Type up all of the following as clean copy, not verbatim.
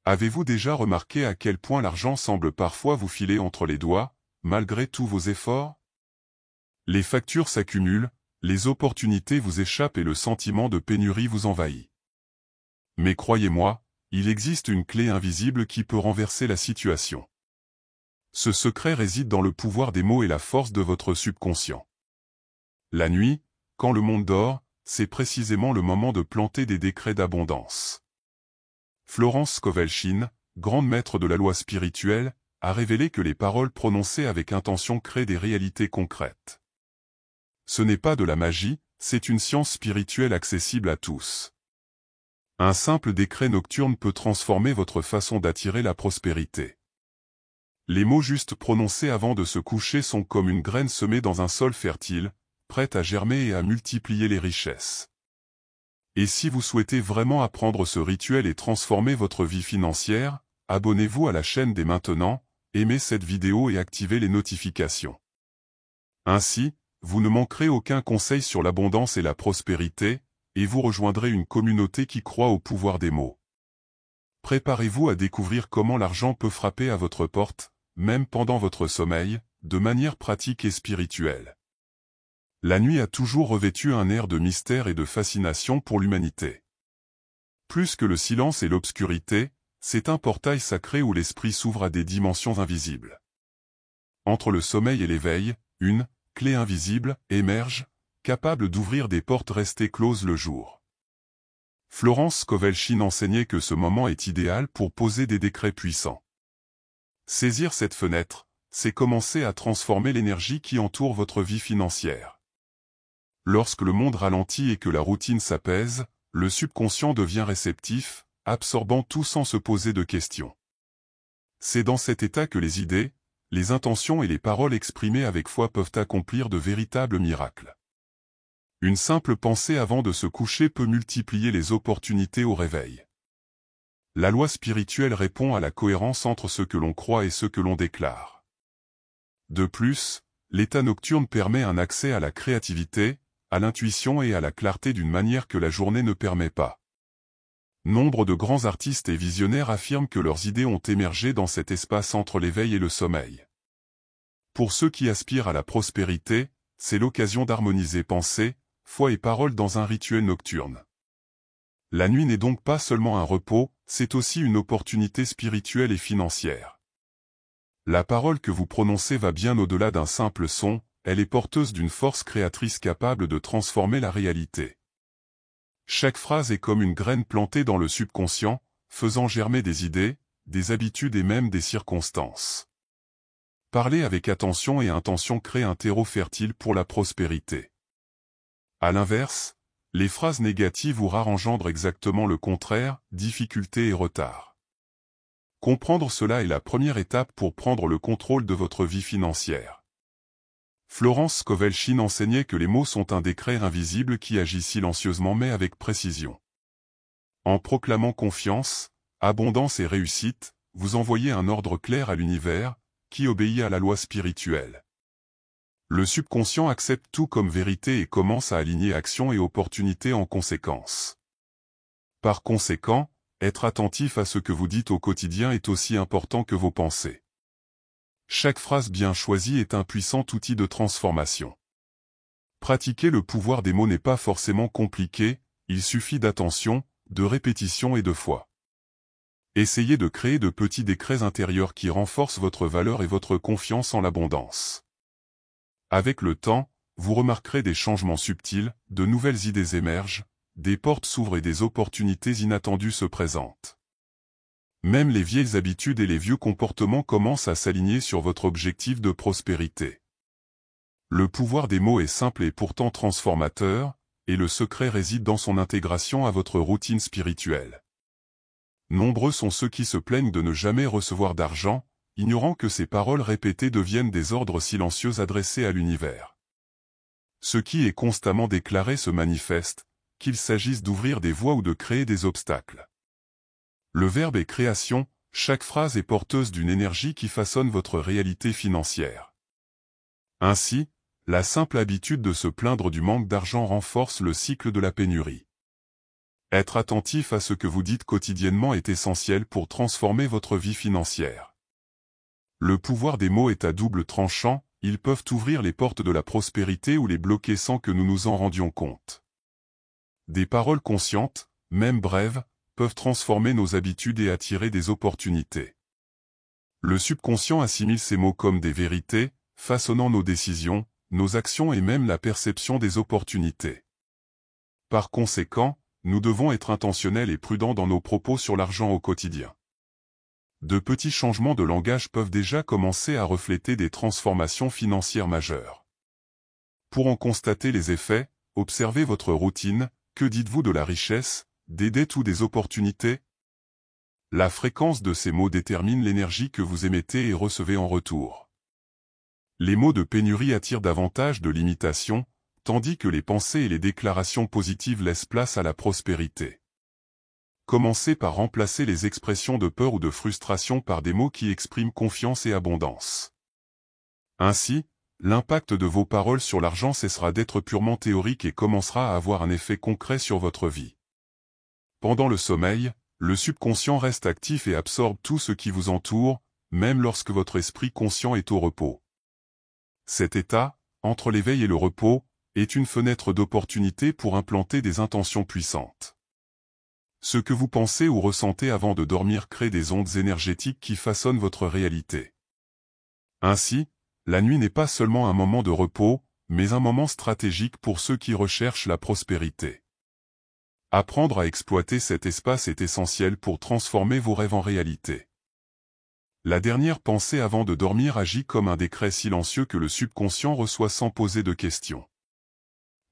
Avez-vous déjà remarqué à quel point l'argent semble parfois vous filer entre les doigts, malgré tous vos efforts? Les factures s'accumulent, les opportunités vous échappent et le sentiment de pénurie vous envahit. Mais croyez-moi, il existe une clé invisible qui peut renverser la situation. Ce secret réside dans le pouvoir des mots et la force de votre subconscient. La nuit, quand le monde dort, c'est précisément le moment de planter des décrets d'abondance. Florence Scovel-Shinn, grande maître de la loi spirituelle, a révélé que les paroles prononcées avec intention créent des réalités concrètes. Ce n'est pas de la magie, c'est une science spirituelle accessible à tous. Un simple décret nocturne peut transformer votre façon d'attirer la prospérité. Les mots justes prononcés avant de se coucher sont comme une graine semée dans un sol fertile, prête à germer et à multiplier les richesses. Et si vous souhaitez vraiment apprendre ce rituel et transformer votre vie financière, abonnez-vous à la chaîne dès maintenant, aimez cette vidéo et activez les notifications. Ainsi, vous ne manquerez aucun conseil sur l'abondance et la prospérité, et vous rejoindrez une communauté qui croit au pouvoir des mots. Préparez-vous à découvrir comment l'argent peut frapper à votre porte, même pendant votre sommeil, de manière pratique et spirituelle. La nuit a toujours revêtu un air de mystère et de fascination pour l'humanité. Plus que le silence et l'obscurité, c'est un portail sacré où l'esprit s'ouvre à des dimensions invisibles. Entre le sommeil et l'éveil, une clé invisible émerge, capable d'ouvrir des portes restées closes le jour. Florence Scovel-Shinn enseignait que ce moment est idéal pour poser des décrets puissants. Saisir cette fenêtre, c'est commencer à transformer l'énergie qui entoure votre vie financière. Lorsque le monde ralentit et que la routine s'apaise, le subconscient devient réceptif, absorbant tout sans se poser de questions. C'est dans cet état que les idées, les intentions et les paroles exprimées avec foi peuvent accomplir de véritables miracles. Une simple pensée avant de se coucher peut multiplier les opportunités au réveil. La loi spirituelle répond à la cohérence entre ce que l'on croit et ce que l'on déclare. De plus, l'état nocturne permet un accès à la créativité, à l'intuition et à la clarté d'une manière que la journée ne permet pas. Nombre de grands artistes et visionnaires affirment que leurs idées ont émergé dans cet espace entre l'éveil et le sommeil. Pour ceux qui aspirent à la prospérité, c'est l'occasion d'harmoniser pensée, foi et parole dans un rituel nocturne. La nuit n'est donc pas seulement un repos, c'est aussi une opportunité spirituelle et financière. La parole que vous prononcez va bien au-delà d'un simple son, elle est porteuse d'une force créatrice capable de transformer la réalité. Chaque phrase est comme une graine plantée dans le subconscient, faisant germer des idées, des habitudes et même des circonstances. Parler avec attention et intention crée un terreau fertile pour la prospérité. À l'inverse, les phrases négatives ou rares engendrent exactement le contraire, difficulté et retard. Comprendre cela est la première étape pour prendre le contrôle de votre vie financière. Florence Scovel-Shinn enseignait que les mots sont un décret invisible qui agit silencieusement mais avec précision. En proclamant confiance, abondance et réussite, vous envoyez un ordre clair à l'univers, qui obéit à la loi spirituelle. Le subconscient accepte tout comme vérité et commence à aligner action et opportunités en conséquence. Par conséquent, être attentif à ce que vous dites au quotidien est aussi important que vos pensées. Chaque phrase bien choisie est un puissant outil de transformation. Pratiquer le pouvoir des mots n'est pas forcément compliqué, il suffit d'attention, de répétition et de foi. Essayez de créer de petits décrets intérieurs qui renforcent votre valeur et votre confiance en l'abondance. Avec le temps, vous remarquerez des changements subtils, de nouvelles idées émergent, des portes s'ouvrent et des opportunités inattendues se présentent. Même les vieilles habitudes et les vieux comportements commencent à s'aligner sur votre objectif de prospérité. Le pouvoir des mots est simple et pourtant transformateur, et le secret réside dans son intégration à votre routine spirituelle. Nombreux sont ceux qui se plaignent de ne jamais recevoir d'argent, ignorant que ces paroles répétées deviennent des ordres silencieux adressés à l'univers. Ce qui est constamment déclaré se manifeste, qu'il s'agisse d'ouvrir des voies ou de créer des obstacles. Le verbe est création, chaque phrase est porteuse d'une énergie qui façonne votre réalité financière. Ainsi, la simple habitude de se plaindre du manque d'argent renforce le cycle de la pénurie. Être attentif à ce que vous dites quotidiennement est essentiel pour transformer votre vie financière. Le pouvoir des mots est à double tranchant, ils peuvent ouvrir les portes de la prospérité ou les bloquer sans que nous nous en rendions compte. Des paroles conscientes, même brèves, peuvent transformer nos habitudes et attirer des opportunités. Le subconscient assimile ces mots comme des vérités, façonnant nos décisions, nos actions et même la perception des opportunités. Par conséquent, nous devons être intentionnels et prudents dans nos propos sur l'argent au quotidien. De petits changements de langage peuvent déjà commencer à refléter des transformations financières majeures. Pour en constater les effets, observez votre routine. Que dites-vous de la richesse, des dettes ou des opportunités? La fréquence de ces mots détermine l'énergie que vous émettez et recevez en retour. Les mots de pénurie attirent davantage de limitation, tandis que les pensées et les déclarations positives laissent place à la prospérité. Commencez par remplacer les expressions de peur ou de frustration par des mots qui expriment confiance et abondance. Ainsi, l'impact de vos paroles sur l'argent cessera d'être purement théorique et commencera à avoir un effet concret sur votre vie. Pendant le sommeil, le subconscient reste actif et absorbe tout ce qui vous entoure, même lorsque votre esprit conscient est au repos. Cet état, entre l'éveil et le repos, est une fenêtre d'opportunité pour implanter des intentions puissantes. Ce que vous pensez ou ressentez avant de dormir crée des ondes énergétiques qui façonnent votre réalité. Ainsi, la nuit n'est pas seulement un moment de repos, mais un moment stratégique pour ceux qui recherchent la prospérité. Apprendre à exploiter cet espace est essentiel pour transformer vos rêves en réalité. La dernière pensée avant de dormir agit comme un décret silencieux que le subconscient reçoit sans poser de questions.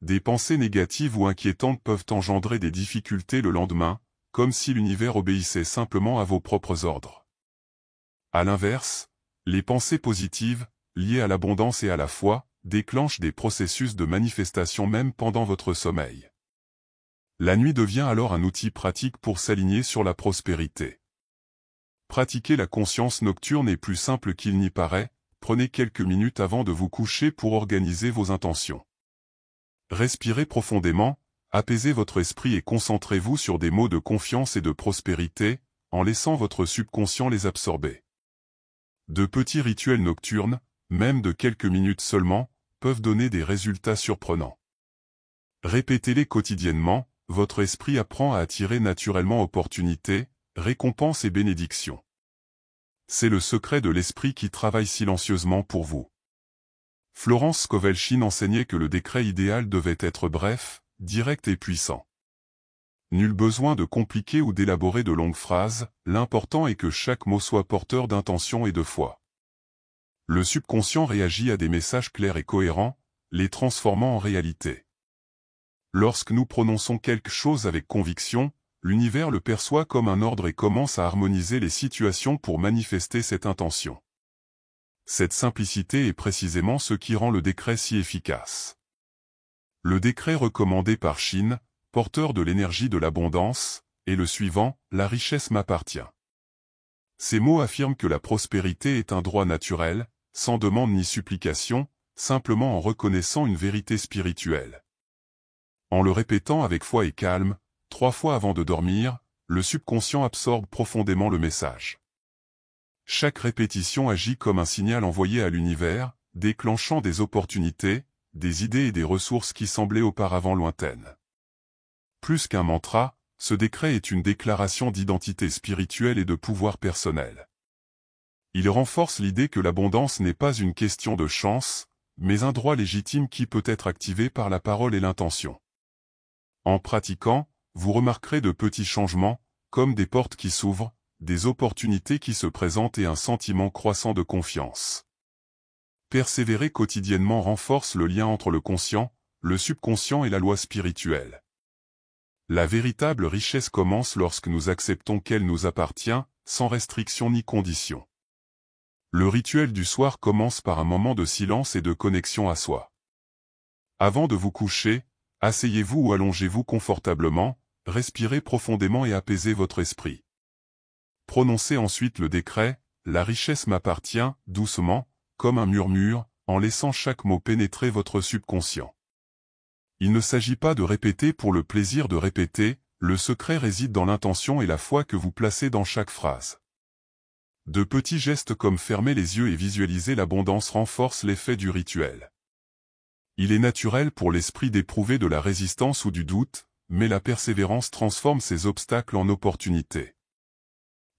Des pensées négatives ou inquiétantes peuvent engendrer des difficultés le lendemain, comme si l'univers obéissait simplement à vos propres ordres. À l'inverse, les pensées positives, liées à l'abondance et à la foi, déclenchent des processus de manifestation même pendant votre sommeil. La nuit devient alors un outil pratique pour s'aligner sur la prospérité. Pratiquer la conscience nocturne est plus simple qu'il n'y paraît, prenez quelques minutes avant de vous coucher pour organiser vos intentions. Respirez profondément, apaisez votre esprit et concentrez-vous sur des mots de confiance et de prospérité, en laissant votre subconscient les absorber. De petits rituels nocturnes, même de quelques minutes seulement, peuvent donner des résultats surprenants. Répétez-les quotidiennement, votre esprit apprend à attirer naturellement opportunités, récompenses et bénédictions. C'est le secret de l'esprit qui travaille silencieusement pour vous. Florence Scovel-Shinn enseignait que le décret idéal devait être bref, direct et puissant. Nul besoin de compliquer ou d'élaborer de longues phrases, l'important est que chaque mot soit porteur d'intention et de foi. Le subconscient réagit à des messages clairs et cohérents, les transformant en réalité. Lorsque nous prononçons quelque chose avec conviction, l'univers le perçoit comme un ordre et commence à harmoniser les situations pour manifester cette intention. Cette simplicité est précisément ce qui rend le décret si efficace. Le décret recommandé par Shinn, porteur de l'énergie de l'abondance, est le suivant: la richesse m'appartient. Ces mots affirment que la prospérité est un droit naturel, sans demande ni supplication, simplement en reconnaissant une vérité spirituelle. En le répétant avec foi et calme, 3 fois avant de dormir, le subconscient absorbe profondément le message. Chaque répétition agit comme un signal envoyé à l'univers, déclenchant des opportunités, des idées et des ressources qui semblaient auparavant lointaines. Plus qu'un mantra, ce décret est une déclaration d'identité spirituelle et de pouvoir personnel. Il renforce l'idée que l'abondance n'est pas une question de chance, mais un droit légitime qui peut être activé par la parole et l'intention. En pratiquant, vous remarquerez de petits changements, comme des portes qui s'ouvrent, des opportunités qui se présentent et un sentiment croissant de confiance. Persévérer quotidiennement renforce le lien entre le conscient, le subconscient et la loi spirituelle. La véritable richesse commence lorsque nous acceptons qu'elle nous appartient, sans restriction ni condition. Le rituel du soir commence par un moment de silence et de connexion à soi. Avant de vous coucher, asseyez-vous ou allongez-vous confortablement, respirez profondément et apaisez votre esprit. Prononcez ensuite le décret « La richesse m'appartient » doucement, comme un murmure, en laissant chaque mot pénétrer votre subconscient. Il ne s'agit pas de répéter pour le plaisir de répéter, le secret réside dans l'intention et la foi que vous placez dans chaque phrase. De petits gestes comme fermer les yeux et visualiser l'abondance renforcent l'effet du rituel. Il est naturel pour l'esprit d'éprouver de la résistance ou du doute, mais la persévérance transforme ces obstacles en opportunités.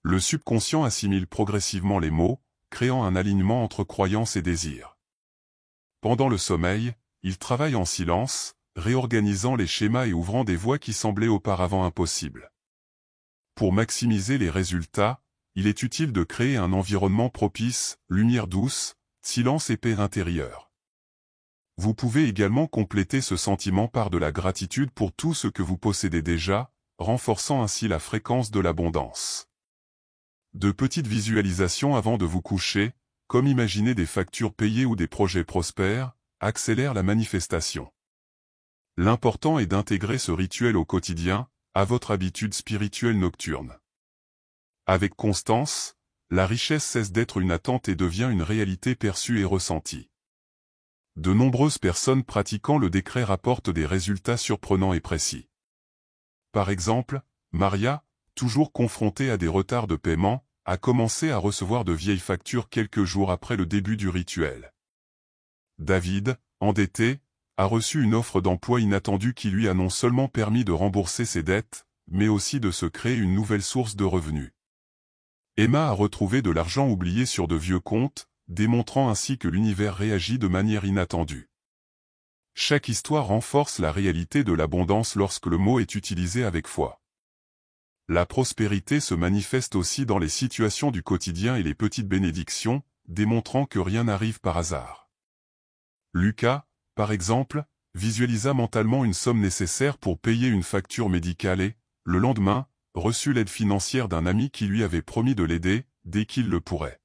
Le subconscient assimile progressivement les mots, créant un alignement entre croyance et désir. Pendant le sommeil, il travaille en silence, réorganisant les schémas et ouvrant des voies qui semblaient auparavant impossibles. Pour maximiser les résultats, il est utile de créer un environnement propice, lumière douce, silence et paix intérieure. Vous pouvez également compléter ce sentiment par de la gratitude pour tout ce que vous possédez déjà, renforçant ainsi la fréquence de l'abondance. De petites visualisations avant de vous coucher, comme imaginer des factures payées ou des projets prospères, accélèrent la manifestation. L'important est d'intégrer ce rituel au quotidien, à votre habitude spirituelle nocturne. Avec constance, la richesse cesse d'être une attente et devient une réalité perçue et ressentie. De nombreuses personnes pratiquant le décret rapportent des résultats surprenants et précis. Par exemple, Maria, toujours confrontée à des retards de paiement, a commencé à recevoir de vieilles factures quelques jours après le début du rituel. David, endetté, a reçu une offre d'emploi inattendue qui lui a non seulement permis de rembourser ses dettes, mais aussi de se créer une nouvelle source de revenus. Emma a retrouvé de l'argent oublié sur de vieux comptes, démontrant ainsi que l'univers réagit de manière inattendue. Chaque histoire renforce la réalité de l'abondance lorsque le mot est utilisé avec foi. La prospérité se manifeste aussi dans les situations du quotidien et les petites bénédictions, démontrant que rien n'arrive par hasard. Lucas, par exemple, visualisa mentalement une somme nécessaire pour payer une facture médicale et, le lendemain, reçut l'aide financière d'un ami qui lui avait promis de l'aider, dès qu'il le pourrait.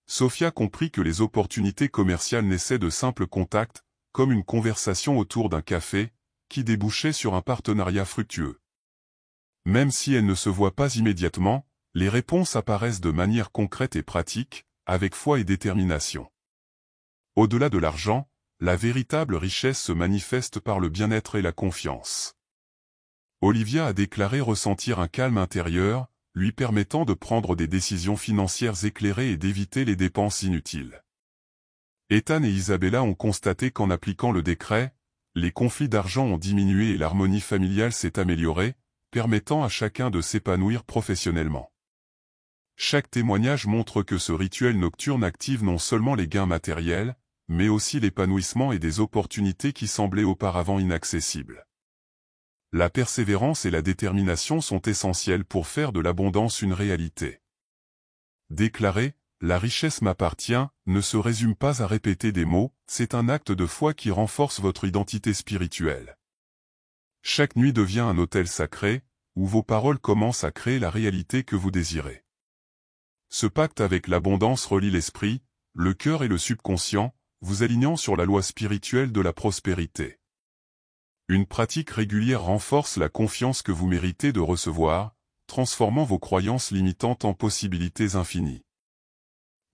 Sophia comprit que les opportunités commerciales naissaient de simples contacts, comme une conversation autour d'un café, qui débouchait sur un partenariat fructueux. Même si elles ne se voient pas immédiatement, les réponses apparaissent de manière concrète et pratique, avec foi et détermination. Au-delà de l'argent, la véritable richesse se manifeste par le bien-être et la confiance. Olivia a déclaré ressentir un calme intérieur, lui permettant de prendre des décisions financières éclairées et d'éviter les dépenses inutiles. Ethan et Isabella ont constaté qu'en appliquant le décret, les conflits d'argent ont diminué et l'harmonie familiale s'est améliorée, permettant à chacun de s'épanouir professionnellement. Chaque témoignage montre que ce rituel nocturne active non seulement les gains matériels, mais aussi l'épanouissement et des opportunités qui semblaient auparavant inaccessibles. La persévérance et la détermination sont essentielles pour faire de l'abondance une réalité. Déclarer « La richesse m'appartient » ne se résume pas à répéter des mots, c'est un acte de foi qui renforce votre identité spirituelle. Chaque nuit devient un autel sacré, où vos paroles commencent à créer la réalité que vous désirez. Ce pacte avec l'abondance relie l'esprit, le cœur et le subconscient, vous alignant sur la loi spirituelle de la prospérité. Une pratique régulière renforce la confiance que vous méritez de recevoir, transformant vos croyances limitantes en possibilités infinies.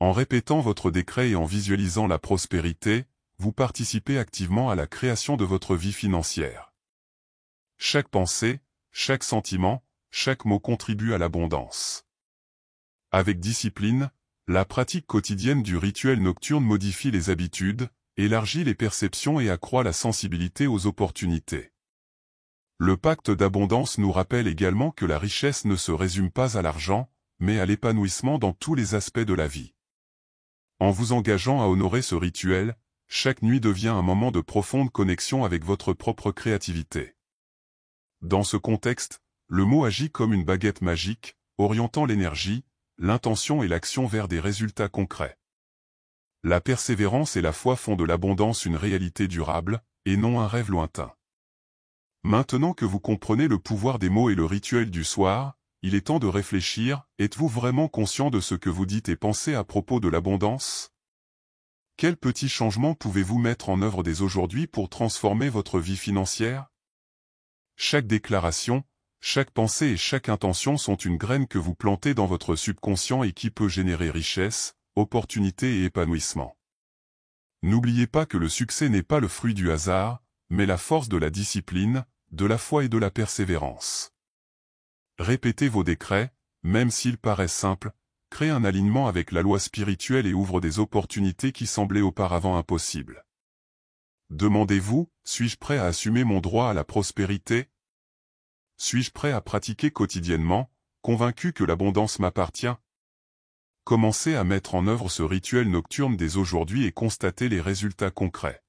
En répétant votre décret et en visualisant la prospérité, vous participez activement à la création de votre vie financière. Chaque pensée, chaque sentiment, chaque mot contribue à l'abondance. Avec discipline, la pratique quotidienne du rituel nocturne modifie les habitudes, élargit les perceptions et accroît la sensibilité aux opportunités. Le pacte d'abondance nous rappelle également que la richesse ne se résume pas à l'argent, mais à l'épanouissement dans tous les aspects de la vie. En vous engageant à honorer ce rituel, chaque nuit devient un moment de profonde connexion avec votre propre créativité. Dans ce contexte, le mot agit comme une baguette magique, orientant l'énergie, l'intention et l'action vers des résultats concrets. La persévérance et la foi font de l'abondance une réalité durable, et non un rêve lointain. Maintenant que vous comprenez le pouvoir des mots et le rituel du soir, il est temps de réfléchir, êtes-vous vraiment conscient de ce que vous dites et pensez à propos de l'abondance? Quels petits changements pouvez-vous mettre en œuvre dès aujourd'hui pour transformer votre vie financière? Chaque déclaration, chaque pensée et chaque intention sont une graine que vous plantez dans votre subconscient et qui peut générer richesse, opportunité et épanouissement. N'oubliez pas que le succès n'est pas le fruit du hasard, mais la force de la discipline, de la foi et de la persévérance. Répétez vos décrets, même s'ils paraissent simples, créent un alignement avec la loi spirituelle et ouvrent des opportunités qui semblaient auparavant impossibles. Demandez-vous, suis-je prêt à assumer mon droit à la prospérité? Suis-je prêt à pratiquer quotidiennement, convaincu que l'abondance m'appartient? Commencez à mettre en œuvre ce rituel nocturne dès aujourd'hui et constatez les résultats concrets.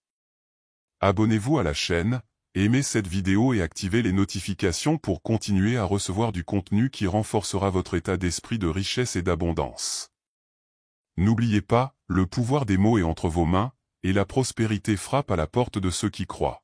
Abonnez-vous à la chaîne, aimez cette vidéo et activez les notifications pour continuer à recevoir du contenu qui renforcera votre état d'esprit de richesse et d'abondance. N'oubliez pas, le pouvoir des mots est entre vos mains, et la prospérité frappe à la porte de ceux qui croient.